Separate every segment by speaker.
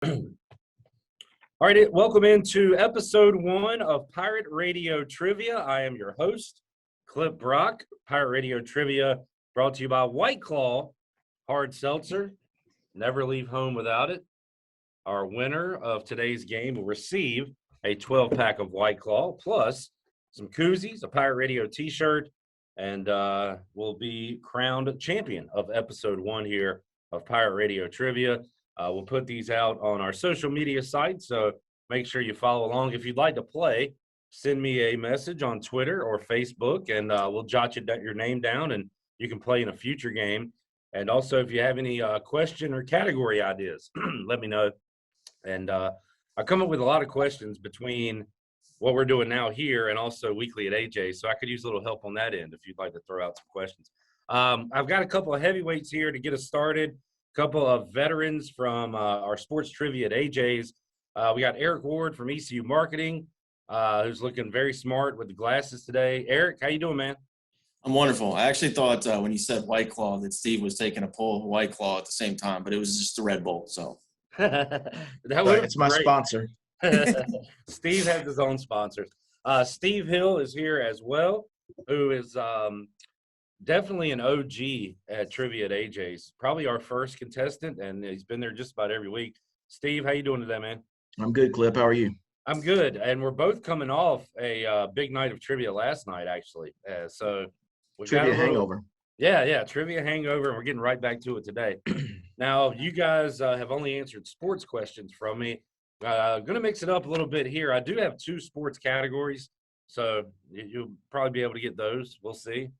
Speaker 1: All right, welcome into episode 1 of Pirate Radio Trivia. I am your host, Clip Brock. Pirate Radio Trivia brought to you by White Claw Hard Seltzer. Never leave home without it. Our winner of today's game will receive a 12-pack of White Claw, plus some koozies, a Pirate Radio t-shirt, and will be crowned champion of episode 1 here of Pirate Radio Trivia. We'll put these out on our social media sites, so make sure you follow along. If you'd like to play, send me a message on Twitter or Facebook, and we'll jot your name down, and you can play in a future game. And also, if you have any question or category ideas, let me know. And I come up with a lot of questions between what we're doing now here and also weekly at AJ, so I could use a little help on that end if you'd like to throw out some questions. I've got a couple of heavyweights here to get us started. Couple of veterans from our sports trivia at AJ's. We got Eric Ward from ECU Marketing, who's looking very smart with the glasses today. Eric, how you doing, man?
Speaker 2: I'm wonderful. I actually thought when you said White Claw that Steve was taking a pull of White Claw at the same time, but it was just a Red Bull. So
Speaker 3: it's my sponsor.
Speaker 1: Steve has his own sponsors. Steve Hill is here as well, who is definitely an OG at Trivia at AJ's. Probably our first contestant, and he's been there just about every week. Steve, how you doing today, man?
Speaker 3: I'm good, Clip. How are you?
Speaker 1: I'm good, and we're both coming off a big night of trivia last night, actually. So we
Speaker 3: trivia hangover.
Speaker 1: Yeah, trivia hangover, and we're getting right back to it today. Now, you guys have only answered sports questions from me. Going to mix it up a little bit here. I do have 2 sports categories, so you'll probably be able to get those. We'll see.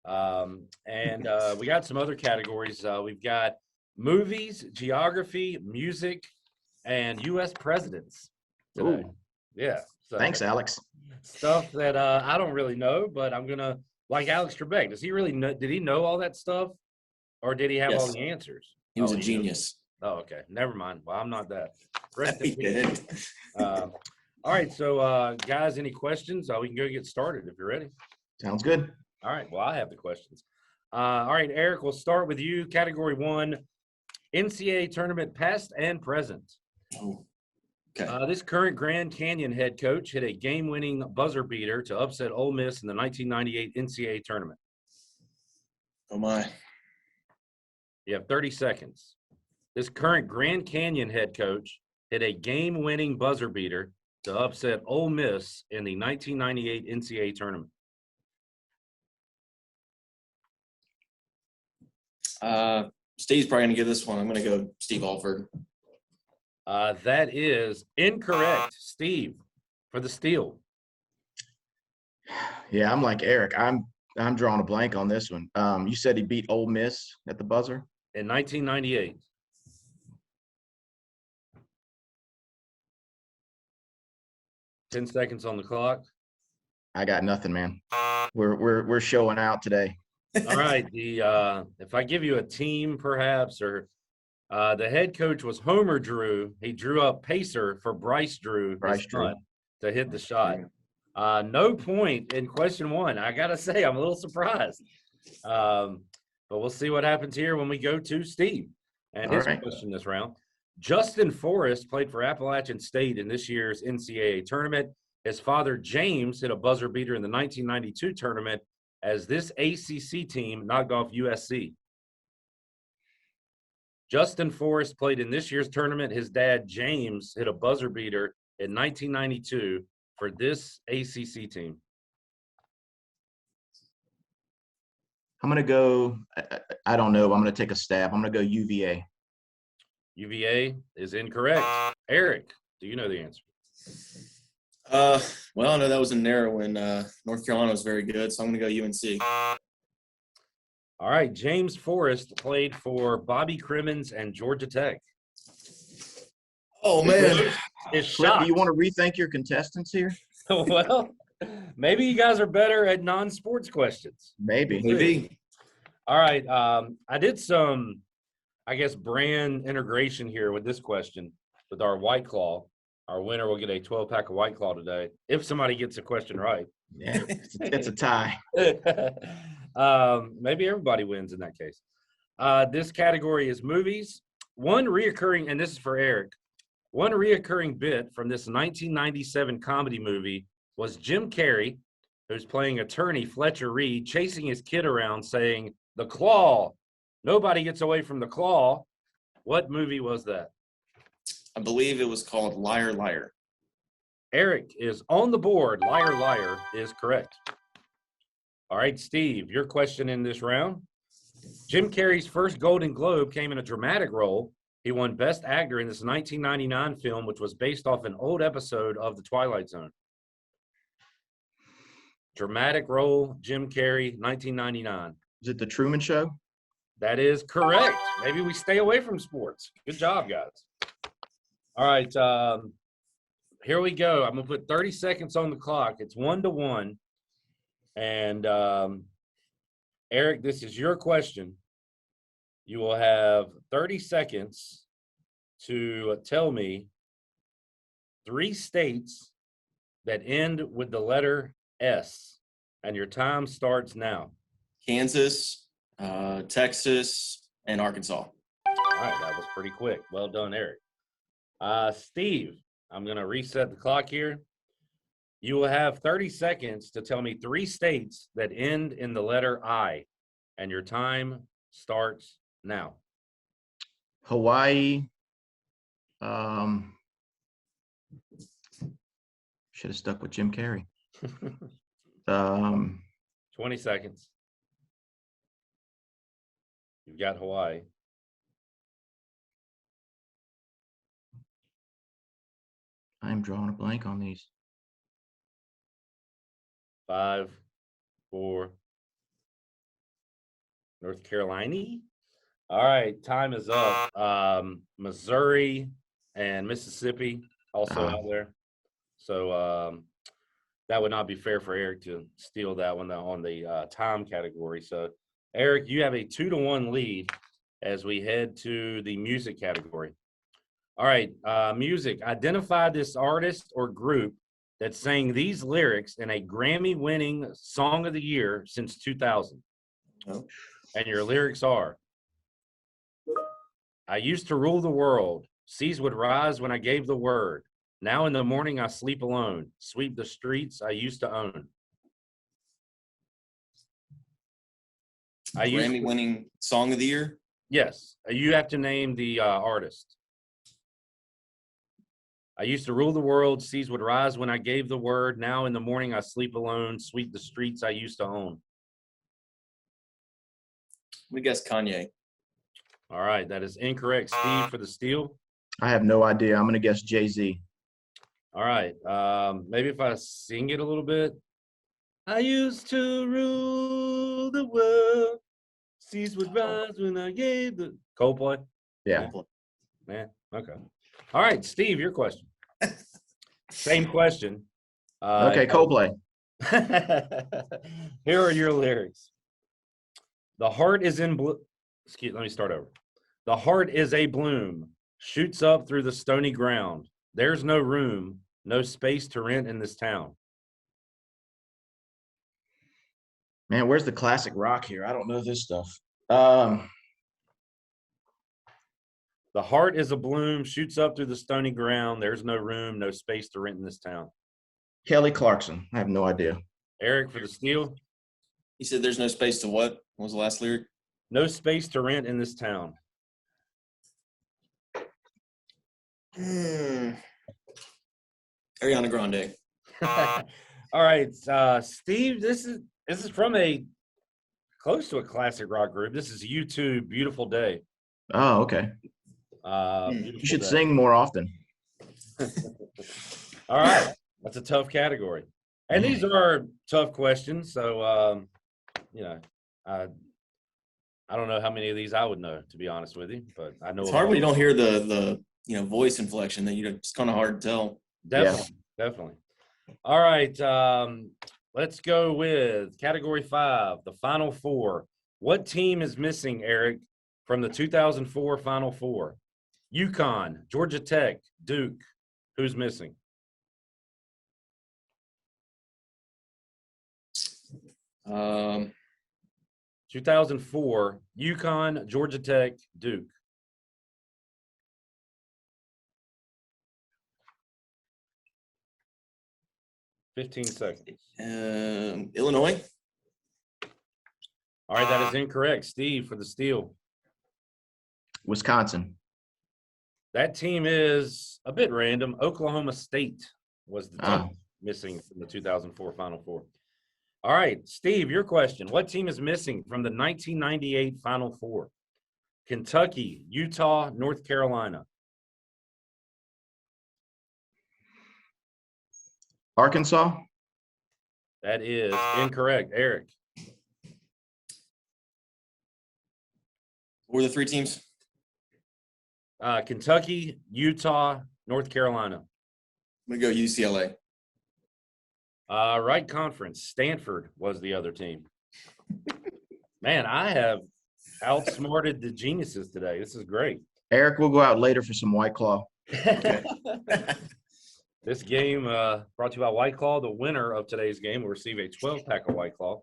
Speaker 1: And we got some other categories. We've got movies, geography, music, and U.S. presidents today. Ooh. Yeah. So
Speaker 3: thanks, Alex.
Speaker 1: Stuff that I don't really know, but I'm gonna like Alex Trebek. Does he really know? Did he know all that stuff, or did he have all the answers?
Speaker 2: He was a genius.
Speaker 1: Oh, okay. Never mind. Well, I'm not that. Rest in peace. All right. So, guys, any questions? We can go get started if you're ready.
Speaker 3: Sounds good.
Speaker 1: All right. Well, I have the questions. All right, Eric, we'll start with you. Category 1, NCAA Tournament past and present.
Speaker 2: Oh, okay.
Speaker 1: This current Grand Canyon head coach hit a game-winning buzzer beater to upset Ole Miss in the 1998 NCAA Tournament.
Speaker 2: Oh, my.
Speaker 1: You have 30 seconds. This current Grand Canyon head coach hit a game-winning buzzer beater to upset Ole Miss in the 1998 NCAA Tournament.
Speaker 2: Steve's probably going to give this one. I'm going to go Steve Alford.
Speaker 1: That is incorrect. Steve, for the steal.
Speaker 3: Yeah, I'm like Eric. I'm drawing a blank on this one. You said he beat Ole Miss at the buzzer?
Speaker 1: In 1998. Ten seconds on the clock.
Speaker 3: I got nothing, man. We're showing out today.
Speaker 1: All right. If I give you a team, perhaps, or the head coach was Homer Drew. He drew up Pacer for Bryce Drew to hit the shot. No point in question 1. I gotta say, I'm a little surprised. But we'll see what happens here when we go to Steve and his question this round. Justin Forrest played for Appalachian State in this year's NCAA tournament. His father, James, hit a buzzer beater in the 1992 tournament as this ACC team knocked off USC. Justin Forrest played in this year's tournament. His dad, James, hit a buzzer beater in 1992 for this ACC team.
Speaker 3: I'm going to go, I don't know. I'm going to take a stab. I'm going to go UVA.
Speaker 1: UVA is incorrect. Eric, do you know the answer?
Speaker 2: Well, I know that was a narrow when North Carolina was very good, so I'm going to go UNC.
Speaker 1: All right, James Forrest played for Bobby Crimmins and Georgia Tech.
Speaker 2: Oh, man.
Speaker 3: Clip, do you want to rethink your contestants here?
Speaker 1: Well, maybe you guys are better at non-sports questions.
Speaker 3: Maybe.
Speaker 1: All right, I did some, I guess, brand integration here with this question with our White Claw. Our winner will get a 12-pack of White Claw today, if somebody gets the question right.
Speaker 3: Yeah, it's a tie.
Speaker 1: Maybe everybody wins in that case. This category is movies. One reoccurring, and this is for Eric, One reoccurring bit from this 1997 comedy movie was Jim Carrey, who's playing attorney Fletcher Reed, chasing his kid around saying, "The Claw. Nobody gets away from the Claw." What movie was that?
Speaker 2: I believe it was called Liar Liar.
Speaker 1: Eric is on the board. Liar Liar is correct. All right, Steve, your question in this round. Jim Carrey's first Golden Globe came in a dramatic role. He won Best Actor in this 1999 film, which was based off an old episode of The Twilight Zone. Dramatic role, Jim Carrey, 1999.
Speaker 3: Is it The Truman Show?
Speaker 1: That is correct. Maybe we stay away from sports. Good job, guys. All right, here we go. I'm going to put 30 seconds on the clock. It's 1-1. And Eric, this is your question. You will have 30 seconds to tell me 3 states that end with the letter S, and your time starts now.
Speaker 2: Kansas, Texas, and Arkansas.
Speaker 1: All right, that was pretty quick. Well done, Eric. Steve, I'm going to reset the clock here. You will have 30 seconds to tell me 3 states that end in the letter I, and your time starts now.
Speaker 3: Hawaii. Should have stuck with Jim Carrey.
Speaker 1: 20 seconds. You've got Hawaii.
Speaker 3: I'm drawing a blank on these.
Speaker 1: 5, 4. North Carolina. All right, time is up. Missouri and Mississippi also out there. So that would not be fair for Eric to steal that one on the time category. So, Eric, you have a 2-1 lead as we head to the music category. All right, music. Identify this artist or group that sang these lyrics in a Grammy-winning Song of the Year since 2000.
Speaker 2: Oh.
Speaker 1: And your lyrics are, I used to rule the world. Seas would rise when I gave the word. Now in the morning I sleep alone. Sweep the streets I used to own.
Speaker 2: Grammy-winning Song of the Year?
Speaker 1: Yes. You have to name the artist. I used to rule the world. Seas would rise when I gave the word. Now in the morning I sleep alone. Sweep the streets I used to own.
Speaker 2: We guess Kanye.
Speaker 1: All right. That is incorrect. Steve for the steal.
Speaker 3: I have no idea. I'm going to guess Jay-Z.
Speaker 1: All right. Maybe if I sing it a little bit. I used to rule the world. Seas would rise when I gave the Coldplay.
Speaker 3: Yeah.
Speaker 1: Man. Okay. All right, Steve, your question. Same question.
Speaker 3: Okay, Coldplay.
Speaker 1: Here are your lyrics. The heart is in bloom. Let me start over. The heart is a bloom, shoots up through the stony ground. There's no room, no space to rent in this town.
Speaker 3: Man, where's the classic rock here? I don't know this stuff.
Speaker 1: The heart is a bloom, shoots up through the stony ground. There's no room, no space to rent in this town.
Speaker 3: Kelly Clarkson. I have no idea.
Speaker 1: Eric for the steal.
Speaker 2: He said there's no space to what? What was the last lyric?
Speaker 1: No space to rent in this town.
Speaker 2: Ariana Grande.
Speaker 1: All right, Steve, this is from a close to a classic rock group. This is U2, Beautiful Day.
Speaker 3: Oh, okay. You should sing more often.
Speaker 1: All right. That's a tough category. And these are tough questions. So, I don't know how many of these I would know, to be honest with you. But I know
Speaker 2: it's hard when you don't hear the voice inflection. That it's kind of hard to tell.
Speaker 1: Definitely. All right. Let's go with category 5, the Final Four. What team is missing, Eric, from the 2004 Final Four? UConn, Georgia Tech, Duke. Who's missing?
Speaker 2: Um,
Speaker 1: 2004, UConn, Georgia Tech, Duke. 15 seconds.
Speaker 2: Illinois.
Speaker 1: All right, that is incorrect. Steve for the steal.
Speaker 3: Wisconsin.
Speaker 1: That team is a bit random. Oklahoma State was the team
Speaker 3: Ah.
Speaker 1: missing from the 2004 Final Four. All right, Steve, your question. What team is missing from the 1998 Final Four? Kentucky, Utah, North Carolina.
Speaker 3: Arkansas.
Speaker 1: That is incorrect. Eric.
Speaker 2: What were the three teams?
Speaker 1: Kentucky, Utah, North Carolina.
Speaker 2: I'm going to go UCLA.
Speaker 1: Right conference. Stanford was the other team. Man, I have outsmarted the geniuses today. This is great.
Speaker 3: Eric, we'll go out later for some White Claw.
Speaker 1: This game brought to you by White Claw. The winner of today's game will receive a 12-pack of White Claw.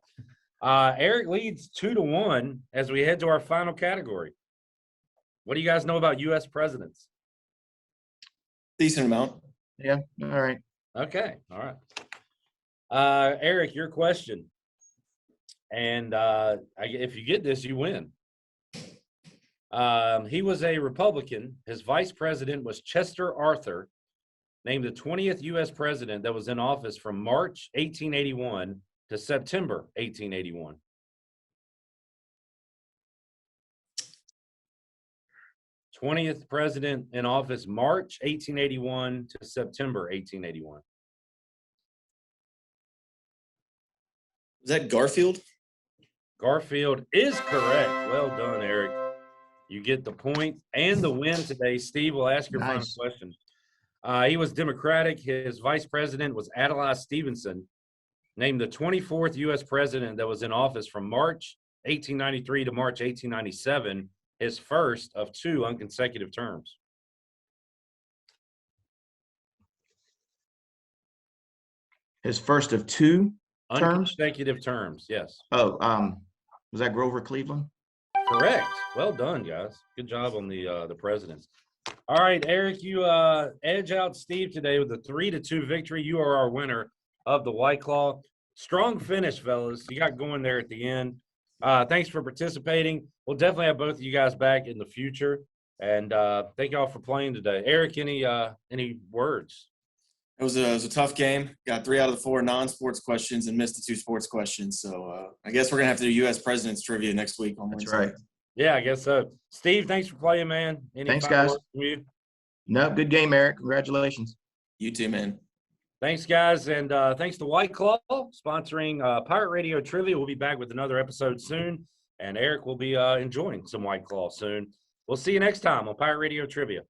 Speaker 1: Eric leads 2-1 as we head to our final category. What do you guys know about U.S. presidents?
Speaker 2: Decent amount.
Speaker 3: Yeah, all right.
Speaker 1: Okay, all right. Eric, your question. And if you get this, you win. He was a Republican. His vice president was Chester Arthur, named the 20th U.S. president that was in office from March 1881 to September 1881. '20th president in office, March 1881 to September 1881.
Speaker 2: Was that Garfield?
Speaker 1: Garfield is correct. Well done, Eric. You get the point and the win today. Steve will ask your final question. He was Democratic. His vice president was Adlai Stevenson, named the 24th U.S. president that was in office from March 1893 to March 1897, his first of 2 unconsecutive terms.
Speaker 3: His first of 2 terms?
Speaker 1: Unconsecutive terms, yes.
Speaker 3: Oh, was that Grover Cleveland?
Speaker 1: Correct. Well done, guys. Good job on the presidents. All right, Eric, you edge out Steve today with a 3-2 victory. You are our winner of the White Claw. Strong finish, fellas. You got going there at the end. Thanks for participating. We'll definitely have both of you guys back in the future. And thank y'all for playing today. Eric, any words?
Speaker 2: It was a tough game. Got 3 out of the 4 non-sports questions and missed the 2 sports questions. So I guess we're going to have to do U.S. President's Trivia next week on Wednesday.
Speaker 3: That's right.
Speaker 1: Yeah, I guess so. Steve, thanks for playing, man.
Speaker 3: Thanks, guys. No, good game, Eric. Congratulations.
Speaker 2: You too, man.
Speaker 1: Thanks, guys. And thanks to White Claw sponsoring Pirate Radio Trivia. We'll be back with another episode soon. And Eric will be enjoying some White Claw soon. We'll see you next time on Pirate Radio Trivia.